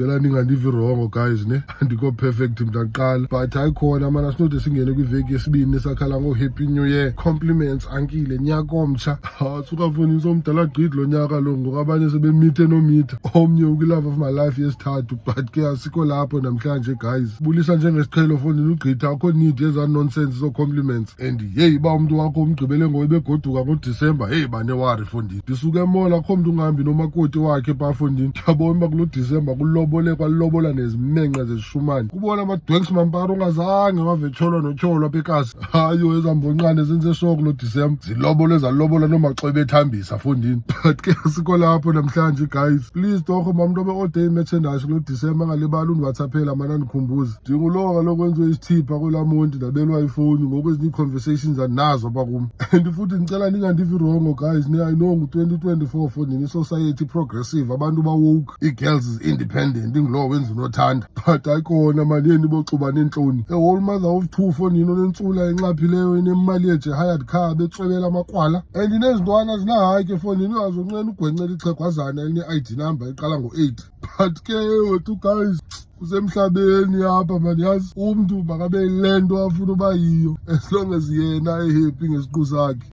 Cela ningandivi wrong guys ne. Andiko perfect mntaqala. But ayikhona mana sinode singene kwiveki yesibini sakhala ngo happy new year. Compliments ankile nyaka omtsha. Suka mfundisi omdala gqidi lo nyaka lo ngokabanye sebemithe nomitha. Omnye ukulove of my life yesithathu but ke asikho lapho namhlanje guys. Bulisa njengesiqhelo mfundisi ugqitha akho need yeza nonsense so compliments. And hey ba umuntu wakho umgqibele ngobegoduka ngoDecember hey bane wari mfundisi. Disuke emola akho umuntu ungahambi nomakoti wakhe ba mfundisi. Yabona kulo December kulobole kwalobola nezimenqa zeshumani. Kubona amadwanks mamparo ongazange wavetsholwa notholwa bekasi. Hayo ezambonqane zenze shock kulo December. Zilobole zalobola noma xwebe ethambisa mfundisi. But ke asikho lapho namhlanje guys. Please torho mamuntu obe all day merchandise kulo December ngalibala unWhatsAppela mana nikhumbuze. Dinguloka kaloku kwenziwe isithipha kwelamonti ndabelwa ifoni ngokwezinye conversations anazo bakum. And futhi ngicela ningandivi wrong guys. I know ngu2024 for society progressive abantu ba woke. I-girls is independent ingilo wenza unothanda. But ayikhona manje yeni boxuba nentloni. A whole mother of two for nino nentsula enxaphileyo enemali yeje hired car betswebela amakrwala. And inezintwana zinahayi ke for nino azonqena ugwencela ixhegwazana eline-ID number iqala ngo8. But ke wethu guys usemhlabeni apha manje yazi umuntu makabe lento afuna uba yiyo as long as yena ehappy ngesiqu sakhe.